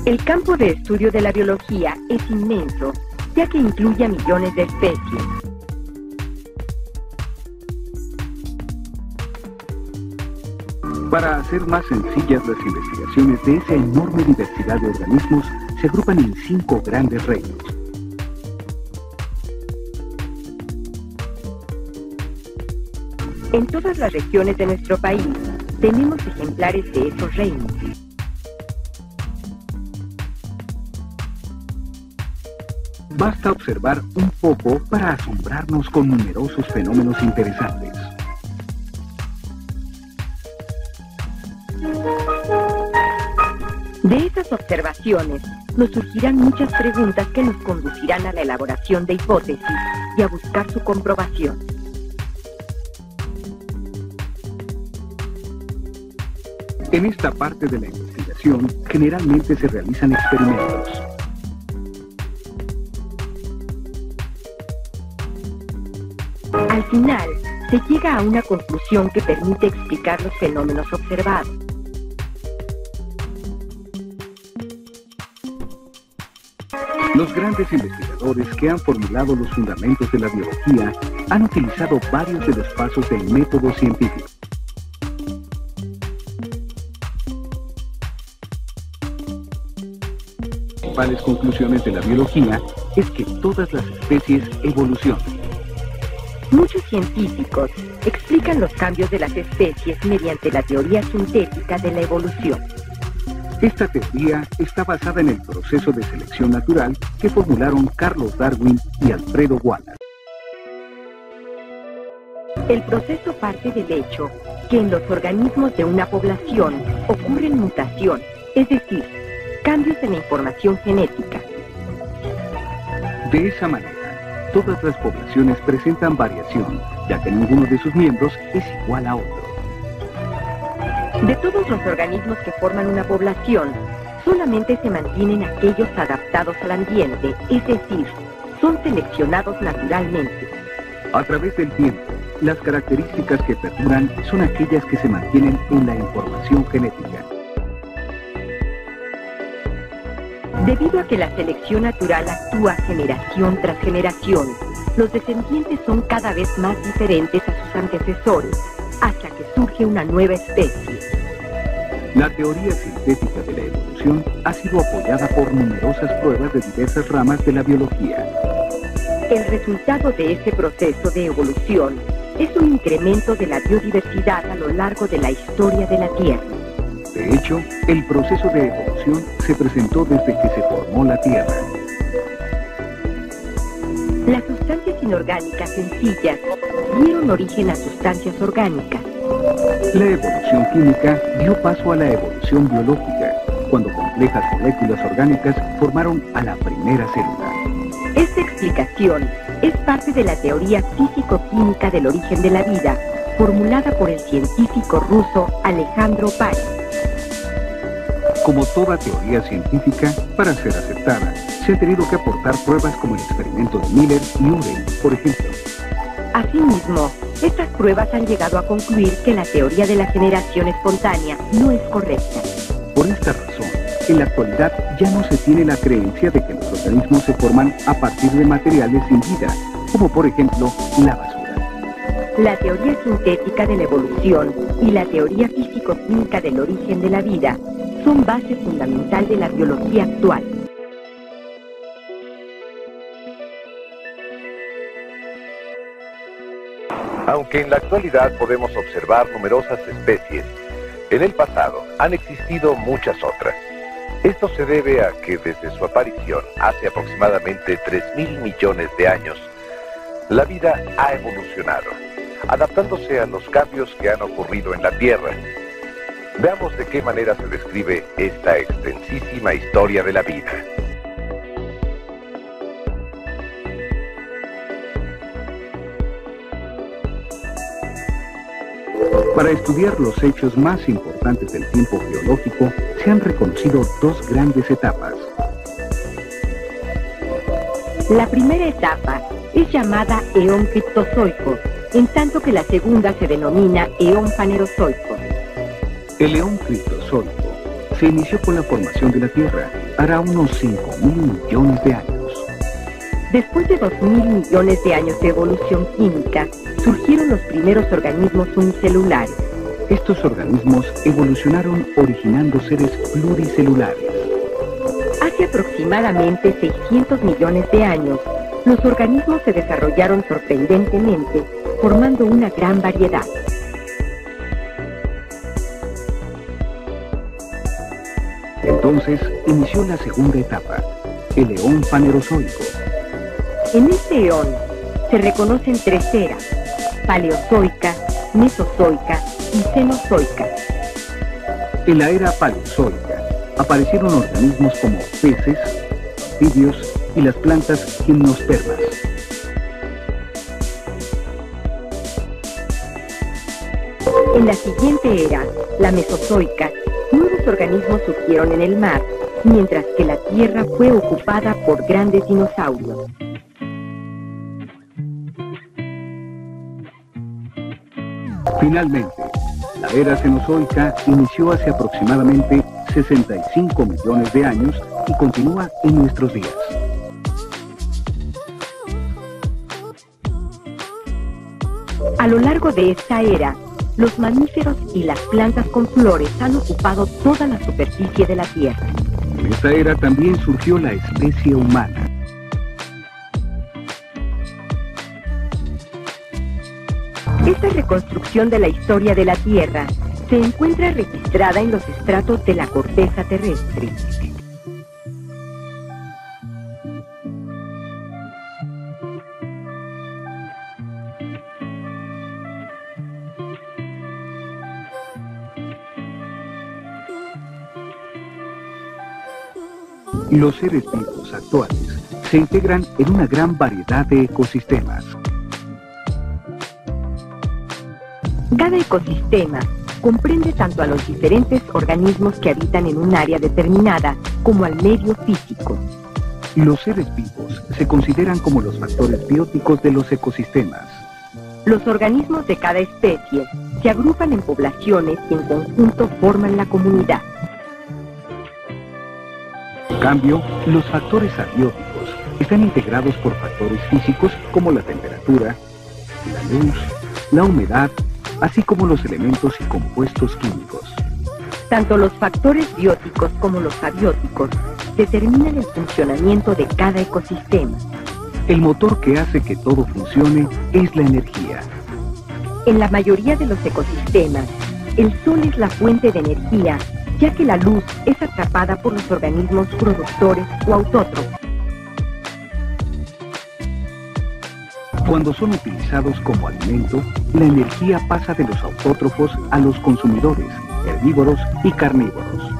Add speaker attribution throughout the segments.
Speaker 1: El campo de estudio de la biología es inmenso, ya que incluye a millones de especies.
Speaker 2: Para hacer más sencillas las investigaciones de esa enorme diversidad de organismos, se agrupan en 5 grandes reinos.
Speaker 1: En todas las regiones de nuestro país, tenemos ejemplares de esos reinos.
Speaker 2: Basta observar un poco para asombrarnos con numerosos fenómenos interesantes.
Speaker 1: De esas observaciones, nos surgirán muchas preguntas que nos conducirán a la elaboración de hipótesis y a buscar su comprobación.
Speaker 2: En esta parte de la investigación, generalmente se realizan experimentos.
Speaker 1: Al final, se llega a una conclusión que permite explicar los fenómenos observados.
Speaker 2: Los grandes investigadores que han formulado los fundamentos de la biología han utilizado varios de los pasos del método científico. Las principales conclusiones de la biología es que todas las especies evolucionan.
Speaker 1: Muchos científicos explican los cambios de las especies mediante la teoría sintética de la evolución.
Speaker 2: Esta teoría está basada en el proceso de selección natural que formularon Carlos Darwin y Alfredo Wallace.
Speaker 1: El proceso parte del hecho que en los organismos de una población ocurren mutaciones, es decir, cambios en la información genética.
Speaker 2: De esa manera, todas las poblaciones presentan variación, ya que ninguno de sus miembros es igual a otro.
Speaker 1: De todos los organismos que forman una población, solamente se mantienen aquellos adaptados al ambiente, es decir, son seleccionados naturalmente.
Speaker 2: A través del tiempo, las características que perduran son aquellas que se mantienen en la información genética.
Speaker 1: Debido a que la selección natural actúa generación tras generación, los descendientes son cada vez más diferentes a sus antecesores, hasta que surge una nueva especie.
Speaker 2: La teoría sintética de la evolución ha sido apoyada por numerosas pruebas de diversas ramas de la biología.
Speaker 1: El resultado de ese proceso de evolución es un incremento de la biodiversidad a lo largo de la historia de la Tierra.
Speaker 2: De hecho, el proceso de evolución se presentó desde que se formó la Tierra.
Speaker 1: Las sustancias inorgánicas sencillas dieron origen a sustancias orgánicas.
Speaker 2: La evolución química dio paso a la evolución biológica, cuando complejas moléculas orgánicas formaron a la primera célula.
Speaker 1: Esta explicación es parte de la teoría físico-química del origen de la vida, formulada por el científico ruso Alejandro Páez.
Speaker 2: Como toda teoría científica, para ser aceptada, se han tenido que aportar pruebas como el experimento de Miller y Urey, por ejemplo.
Speaker 1: Asimismo, estas pruebas han llegado a concluir que la teoría de la generación espontánea no es correcta.
Speaker 2: Por esta razón, en la actualidad ya no se tiene la creencia de que los organismos se forman a partir de materiales sin vida, como por ejemplo la basura.
Speaker 1: La teoría sintética de la evolución y la teoría físico-química del origen de la vida son base fundamental de la biología actual.
Speaker 3: Aunque en la actualidad podemos observar numerosas especies, en el pasado han existido muchas otras. Esto se debe a que desde su aparición hace aproximadamente 3.000 millones de años, la vida ha evolucionado, adaptándose a los cambios que han ocurrido en la Tierra. Veamos de qué manera se describe esta extensísima historia de la vida.
Speaker 2: Para estudiar los hechos más importantes del tiempo geológico, se han reconocido 2 grandes etapas.
Speaker 1: La primera etapa es llamada eón criptozoico, en tanto que la segunda se denomina eón fanerozoico.
Speaker 2: El eón criptozoico se inició con la formación de la Tierra, hará unos 5.000 millones de años.
Speaker 1: Después de 2.000 millones de años de evolución química, surgieron los primeros organismos unicelulares.
Speaker 2: Estos organismos evolucionaron originando seres pluricelulares.
Speaker 1: Hace aproximadamente 600 millones de años, los organismos se desarrollaron sorprendentemente, formando una gran variedad.
Speaker 2: Entonces inició la segunda etapa, el eón fanerozoico.
Speaker 1: En este eón se reconocen tres eras: paleozoica, mesozoica y cenozoica.
Speaker 2: En la era paleozoica aparecieron organismos como peces, anfibios y las plantas gimnospermas.
Speaker 1: En la siguiente era, la mesozoica, nuevos organismos surgieron en el mar, mientras que la Tierra fue ocupada por grandes dinosaurios.
Speaker 2: Finalmente, la era cenozoica inició hace aproximadamente 65 millones de años y continúa en nuestros días.
Speaker 1: A lo largo de esta era, los mamíferos y las plantas con flores han ocupado toda la superficie de la Tierra.
Speaker 2: En esta era también surgió la especie humana.
Speaker 1: Esta reconstrucción de la historia de la Tierra se encuentra registrada en los estratos de la corteza terrestre.
Speaker 2: Los seres vivos actuales se integran en una gran variedad de ecosistemas.
Speaker 1: Cada ecosistema comprende tanto a los diferentes organismos que habitan en un área determinada como al medio físico.
Speaker 2: Los seres vivos se consideran como los factores bióticos de los ecosistemas.
Speaker 1: Los organismos de cada especie se agrupan en poblaciones y en conjunto forman la comunidad.
Speaker 2: En cambio, los factores abióticos están integrados por factores físicos como la temperatura, la luz, la humedad, así como los elementos y compuestos químicos.
Speaker 1: Tanto los factores bióticos como los abióticos determinan el funcionamiento de cada ecosistema.
Speaker 2: El motor que hace que todo funcione es la energía.
Speaker 1: En la mayoría de los ecosistemas, el sol es la fuente de energía, ya que la luz es atrapada por los organismos productores o autótrofos.
Speaker 2: Cuando son utilizados como alimento, la energía pasa de los autótrofos a los consumidores, herbívoros y carnívoros.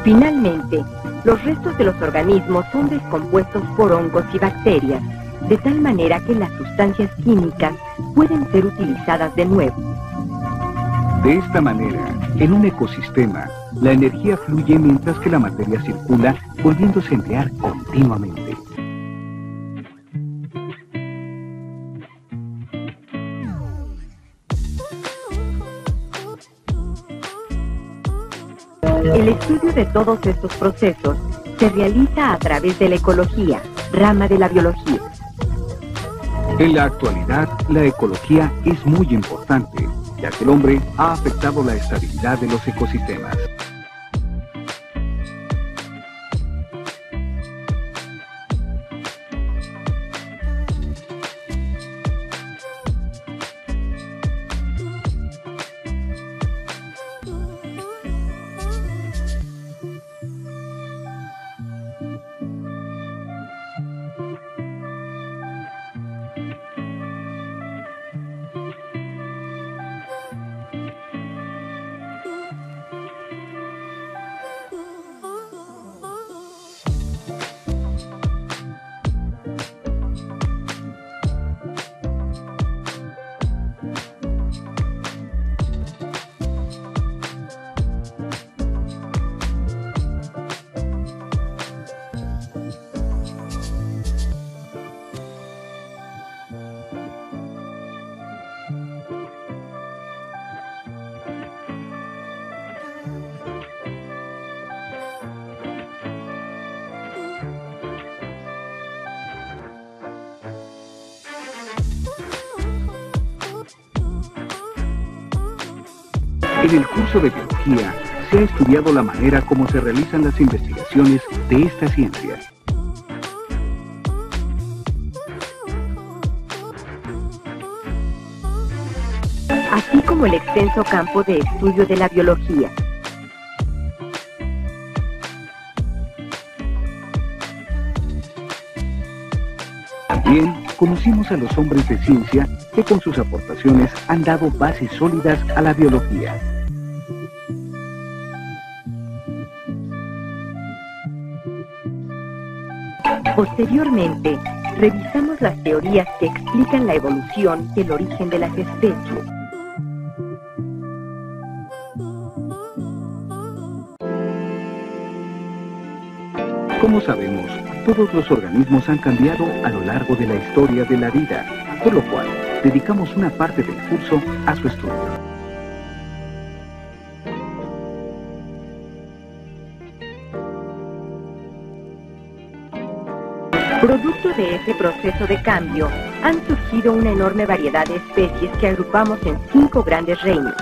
Speaker 1: Finalmente, los restos de los organismos son descompuestos por hongos y bacterias, de tal manera que las sustancias químicas pueden ser utilizadas de nuevo.
Speaker 2: De esta manera, en un ecosistema, la energía fluye mientras que la materia circula, volviéndose a emplear continuamente.
Speaker 1: El estudio de todos estos procesos se realiza a través de la ecología, rama de la biología.
Speaker 2: En la actualidad, la ecología es muy importante, ya que el hombre ha afectado la estabilidad de los ecosistemas. En el curso de biología se ha estudiado la manera como se realizan las investigaciones de esta ciencia.
Speaker 1: Así como el extenso campo de estudio de la biología.
Speaker 2: También conocimos a los hombres de ciencia que con sus aportaciones han dado bases sólidas a la biología.
Speaker 1: Posteriormente, revisamos las teorías que explican la evolución y el origen de las especies.
Speaker 2: Como sabemos, todos los organismos han cambiado a lo largo de la historia de la vida, por lo cual dedicamos una parte del curso a su estudio.
Speaker 1: Producto de ese proceso de cambio, han surgido una enorme variedad de especies que agrupamos en 5 grandes reinos.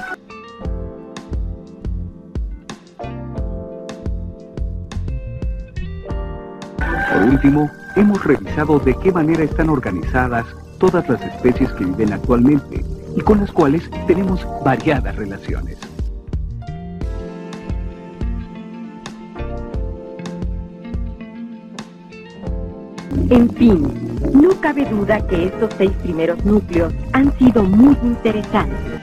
Speaker 2: Por último, hemos revisado de qué manera están organizadas todas las especies que viven actualmente y con las cuales tenemos variadas relaciones.
Speaker 1: En fin, no cabe duda que estos 6 primeros núcleos han sido muy interesantes.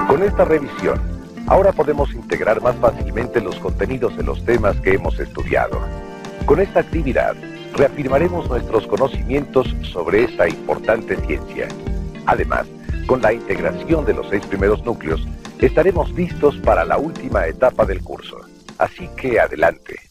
Speaker 3: Con esta revisión, ahora podemos integrar más fácilmente los contenidos de los temas que hemos estudiado. Con esta actividad, reafirmaremos nuestros conocimientos sobre esta importante ciencia. Además, con la integración de los 6 primeros núcleos, estaremos listos para la última etapa del curso. Así que adelante.